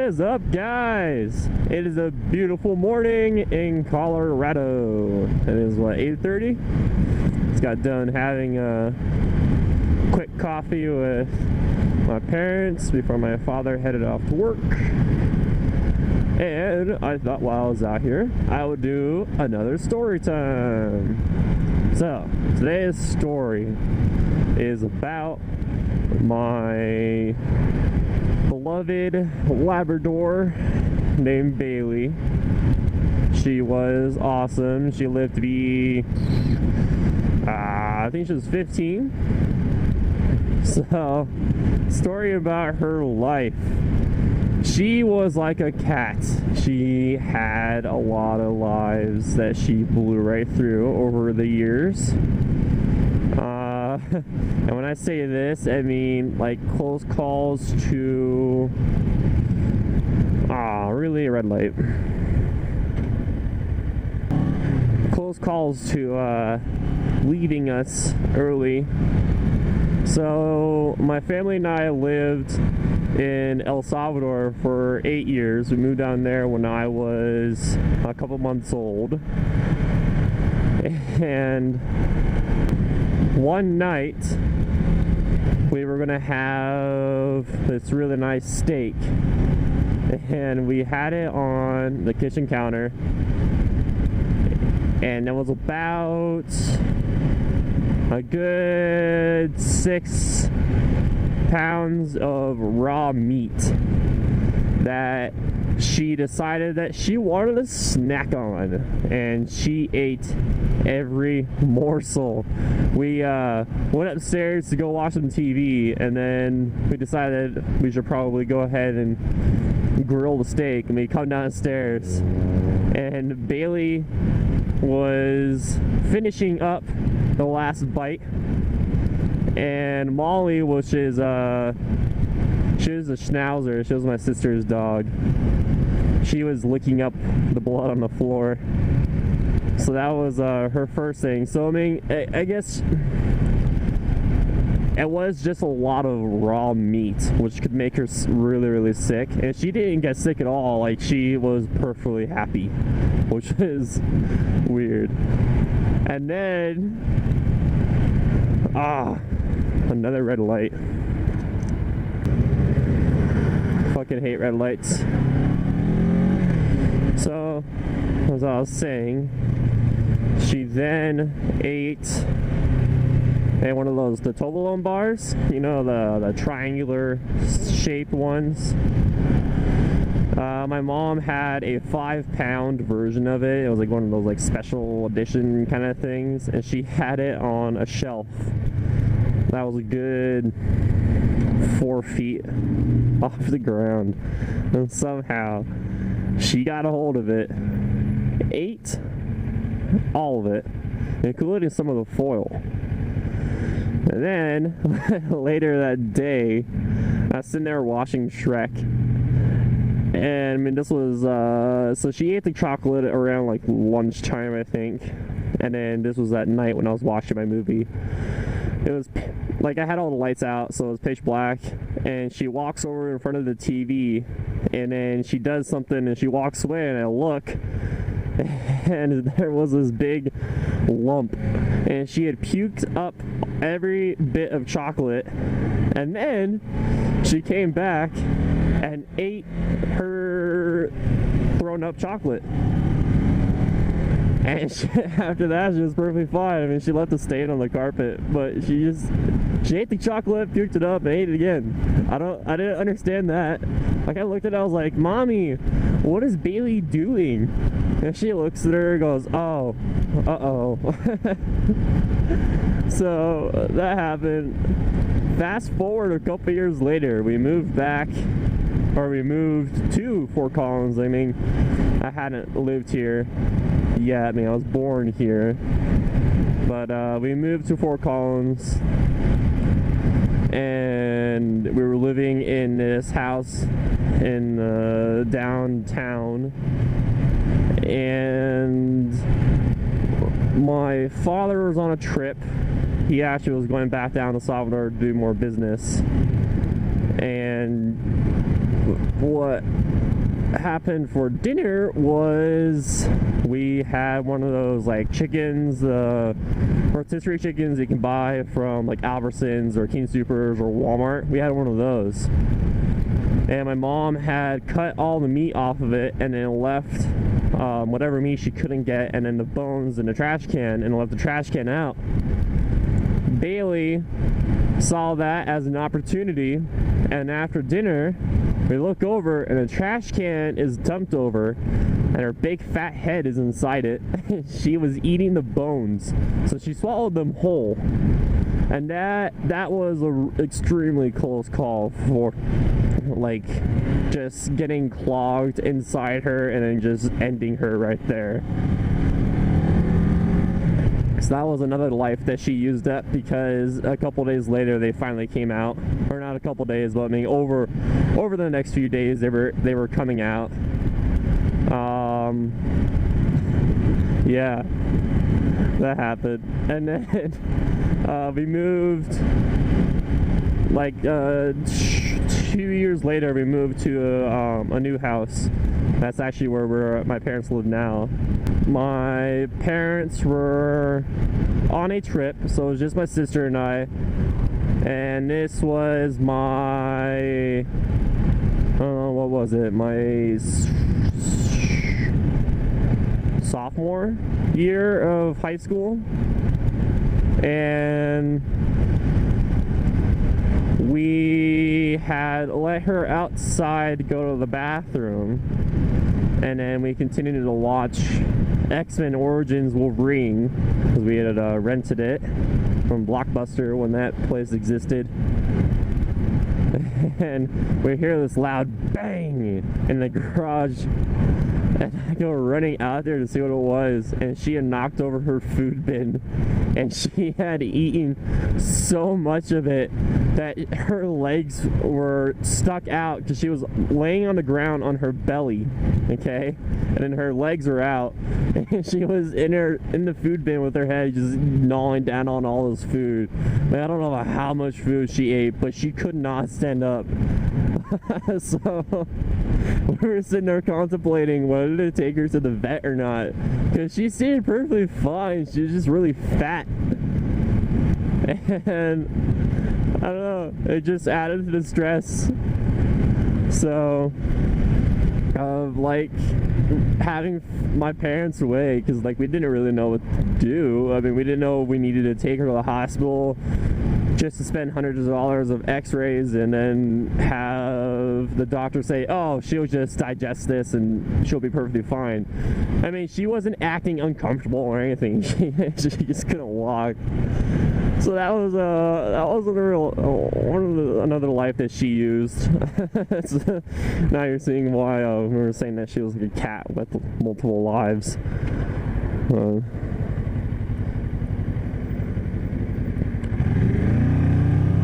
is up, guys? It is a beautiful morning in Colorado. It is what, 8:30? Just got done having a quick coffee with my parents before my father headed off to work. And I thought while I was out here, I would do another story time. So, today's story is about my beloved Labrador named Bailey. She was awesome. She lived to be, I think she was 15. So, story about her life. She was like a cat. She had a lot of lives that she blew right through over the years. And when I say this, I mean like close calls to really a red light. Close calls to leaving us early. So my family and I lived in El Salvador for 8 years. We moved down there when I was a couple months old. And one night we were gonna have this really nice steak, and we had it on the kitchen counter, and it was about a good 6 pounds of raw meat that she decided that she wanted to snack on, and she ate every morsel. We went upstairs to go watch some TV, and then we decided we should probably go ahead and grill the steak, and we come downstairs and Bailey was finishing up the last bite, and Molly, which is she was a schnauzer, she was my sister's dog, she was licking up the blood on the floor. So that was her first thing. So I mean, I guess it was just a lot of raw meat, which could make her really, really sick. And she didn't get sick at all. Like, she was perfectly happy, which is weird. And then, another red light. Fucking hate red lights. So, as I was saying, she then ate one of those, the Toblerone bars, you know, the triangular shaped ones. My mom had a 5-pound version of it. It was like one of those like special edition kind of things, and she had it on a shelf that was a good 4 feet off the ground, and somehow she got a hold of it, ate all of it, including some of the foil. And then later that day, I was sitting there watching Shrek, and I mean, this was so she ate the chocolate around like lunchtime, I think, and then this was at night when I was watching my movie. It was like I had all the lights out, so it was pitch black, and she walks over in front of the TV, and then she does something, and she walks away, and I look, and there was this big lump, and she had puked up every bit of chocolate, and then she came back and ate her thrown up chocolate. And after that, she was perfectly fine. I mean, she left the stain on the carpet, but she ate the chocolate, puked it up, and ate it again. I didn't understand that. Like, I looked at it, I was like, Mommy, what is Bailey doing? And she looks at her and goes, oh, uh-oh. So, that happened. Fast forward a couple years later, we moved to Fort Collins. I mean, I hadn't lived here yet. I mean, I was born here. But we moved to Fort Collins, and we were living in this house in downtown, and my father was on a trip. He actually was going back down to Salvador to do more business, and what happened for dinner was we had one of those like chickens, rotisserie chickens you can buy from like Albertsons or King Soopers or Walmart. We had one of those, and my mom had cut all the meat off of it and then left whatever meat she couldn't get, and then the bones in the trash can, and left the trash can out. Bailey saw that as an opportunity, and after dinner we look over and the trash can is dumped over and her big fat head is inside it. She was eating the bones, so she swallowed them whole, and that was a extremely close call for like just getting clogged inside her and then just ending her right there. So that was another life that she used up, because a couple days later they finally came out, or not a couple days, but I mean over the next few days they were coming out. Yeah, that happened, and then we moved like 2 years later. We moved to a new house. That's actually where my parents live now. My parents were on a trip, so it was just my sister and I. And this was my, what was it? My sophomore year of high school. And we had let her outside go to the bathroom, and then we continued to watch X-Men Origins Wolverine, because we had rented it from Blockbuster when that place existed. And we hear this loud bang in the garage, and I go running out there to see what it was, and she had knocked over her food bin, and she had eaten so much of it that her legs were stuck out, because she was laying on the ground on her belly, okay, and then her legs were out, and she was in the food bin with her head just gnawing down on all this food. Like, I don't know how much food she ate, but she could not stand up. So we were sitting there contemplating whether to take her to the vet or not, because she seemed perfectly fine. She was just really fat, and I don't know, it just added to the stress. So of like having my parents away, because like we didn't really know what to do. I mean, we didn't know we needed to take her to the hospital just to spend hundreds of dollars of x-rays and then have the doctor say, oh, she'll just digest this and she'll be perfectly fine. I mean, she wasn't acting uncomfortable or anything. She just couldn't walk. So that was another life that she used. Now you're seeing why we were saying that she was like a cat with multiple lives.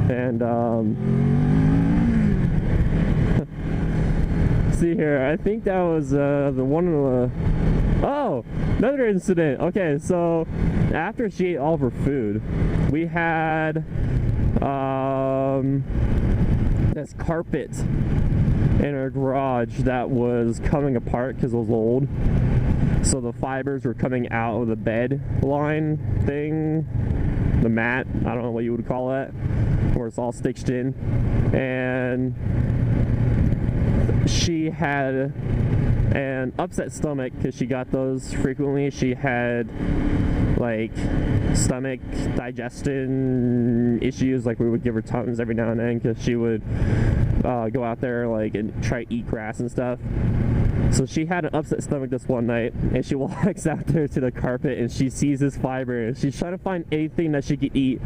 And see here, I think that was the one of the, oh, another incident. Okay, so after she ate all of her food, we had this carpet in our garage that was coming apart because it was old. So the fibers were coming out of the bed line thing, the mat, I don't know what you would call that, where it's all stitched in. And she had an upset stomach because she got those frequently. She had like stomach digestion issues, like we would give her Tums every now and then because she would go out there like and try to eat grass and stuff. So she had an upset stomach this one night, and she walks out there to the carpet and she sees this fiber, and she's trying to find anything that she could eat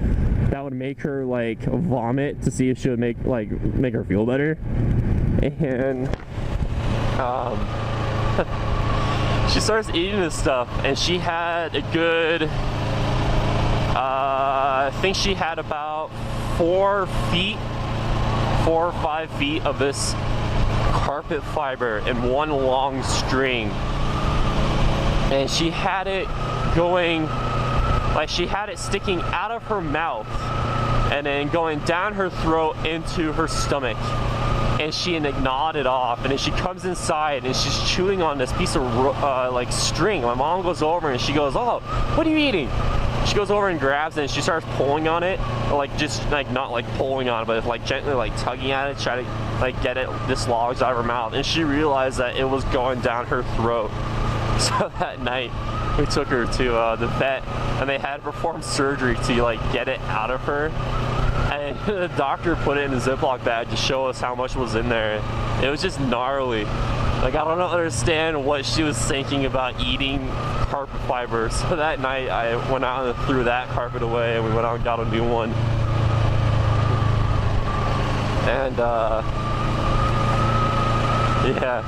that would make her like vomit to see if she would make her feel better. And she starts eating this stuff, and she had a good I think she had about 4 or 5 feet of this carpet fiber in one long string, and she had it going, like she had it sticking out of her mouth and then going down her throat into her stomach, and she gnawed it off, and then she comes inside and she's chewing on this piece of like string. My mom goes over and she goes, "Oh, what are you eating?" She goes over and grabs it and she starts pulling on it, like just like not like pulling on it, but like gently like tugging at it, trying to like get it dislodged out of her mouth. And she realized that it was going down her throat. So that night we took her to the vet, and they had to perform surgery to like get it out of her. And the doctor put it in a Ziploc bag to show us how much was in there. It was just gnarly. Like, I don't understand what she was thinking about eating carpet fiber. So that night I went out and threw that carpet away, and we went out and got a new one. And yeah,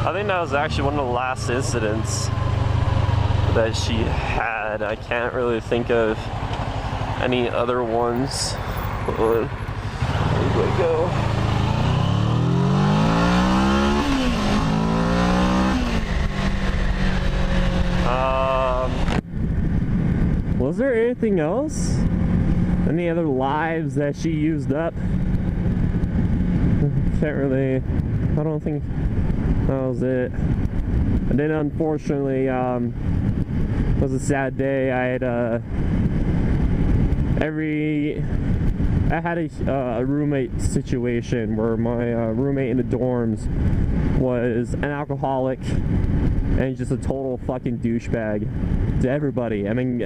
I think that was actually one of the last incidents that she had. I can't really think of any other ones. Hold on. Where we go? Was there anything else? Any other lives that she used up? Can't really. I don't think that was it. And then unfortunately, it was a sad day. I had I had a roommate situation where my roommate in the dorms was an alcoholic and just a total fucking douchebag to everybody. I mean,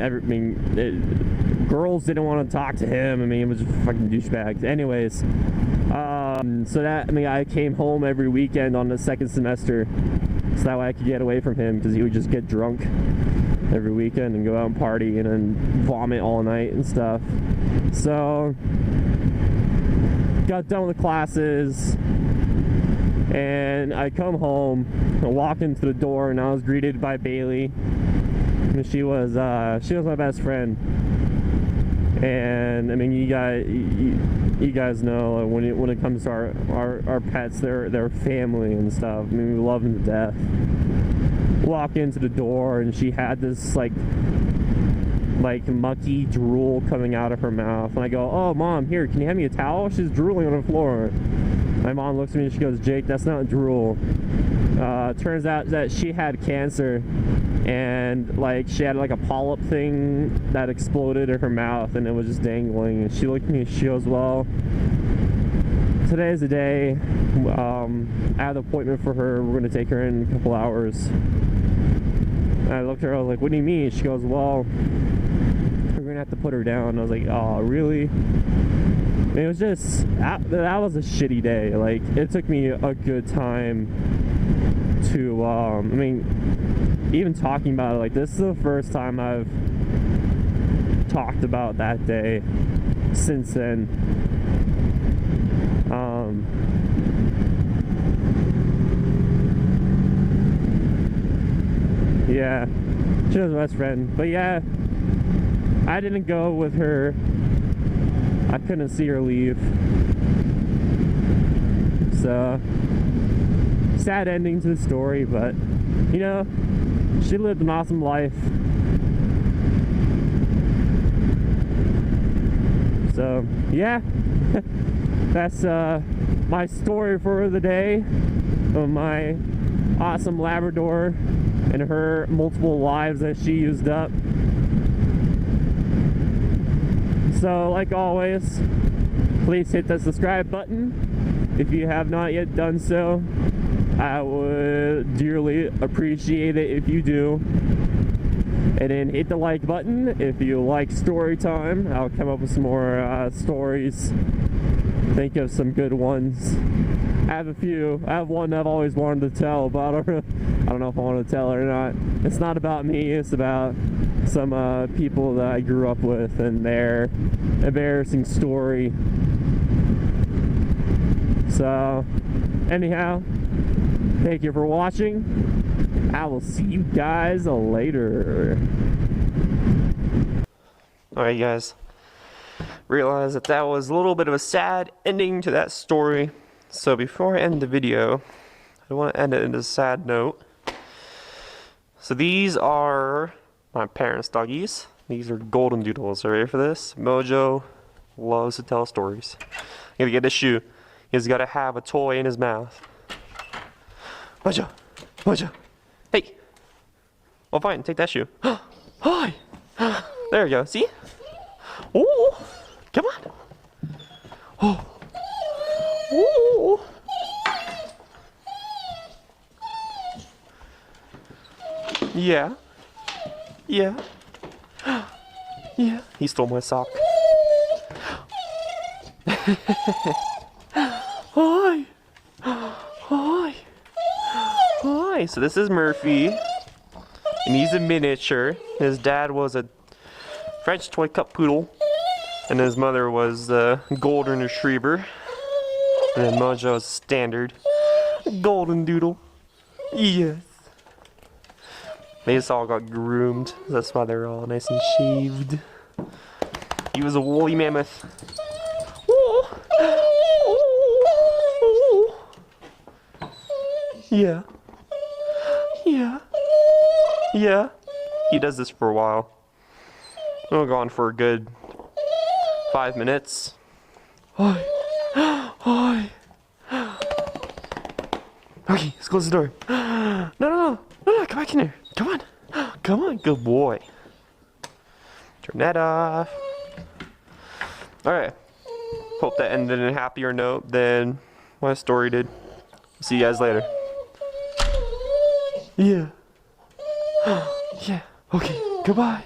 girls didn't want to talk to him. I mean, it was just fucking douchebag. Anyways, so that, I mean, I came home every weekend on the second semester, so that way I could get away from him, because he would just get drunk every weekend and go out and party and then vomit all night and stuff. So got done with the classes, and I come home, I walk into the door, and I was greeted by Bailey. And she was my best friend. And I mean, you guys know, when it comes to our pets, they're family and stuff. I mean, we love them to death. Walk into the door, and she had this like mucky drool coming out of her mouth, and I go, "Oh, Mom, here, can you hand me a towel?" She's drooling on the floor. My mom looks at me and she goes, "Jake, that's not drool." Turns out that she had cancer, and like she had like a polyp thing that exploded in her mouth, and it was just dangling. And she looked at me and she goes, "Well, today's the day. I have an appointment for her. We're gonna take her in a couple hours." And I looked at her, I was like, "What do you mean?" She goes, "Well, we're gonna have to put her down." I was like, "Oh, really?" And it was just, that was a shitty day. Like, it took me a good time to, I mean, even talking about it, like, this is the first time I've talked about that day since then. Yeah, she was my best friend. But yeah, I didn't go with her. I couldn't see her leave. So, sad ending to the story, but, you know, she lived an awesome life. So, yeah, that's my story for the day of my awesome Labrador and her multiple lives that she used up. So, like always, please hit the subscribe button if you have not yet done so. I would dearly appreciate it if you do. And then hit the like button if you like story time. I'll come up with some more stories. Think of some good ones. I have a few. I have one that I've always wanted to tell, but I don't know if I want to tell it or not. It's not about me. It's about some people that I grew up with and their embarrassing story. So, anyhow, thank you for watching. I will see you guys later. Alright, guys. Realize that was a little bit of a sad ending to that story. So before I end the video, I want to end it in a sad note. So these are my parents' doggies. These are golden doodles. Are you ready for this? Mojo loves to tell stories. I'm gonna get this shoe. He's got to have a toy in his mouth. Mojo, Mojo, hey. Oh, fine, take that shoe. Hi. There you go. See? Oh, come on. Oh. Oh. Yeah. Yeah. Yeah. He stole my sock. Hi. Hi. Hi. So this is Murphy. And he's a miniature. His dad was a French toy cup poodle. And his mother was a golden retriever. And then Mojo is standard golden doodle. Yes. They just all got groomed. That's why they're all nice and shaved. He was a woolly mammoth. Yeah. Yeah. Yeah. He does this for a while. We'll go on for a good 5 minutes. Hi. Hi. Okay, let's close the door. No, come back in there. Come on. Come on, good boy. Turn that off. Alright. Hope that ended in a happier note than my story did. See you guys later. Yeah. Yeah. Okay, goodbye.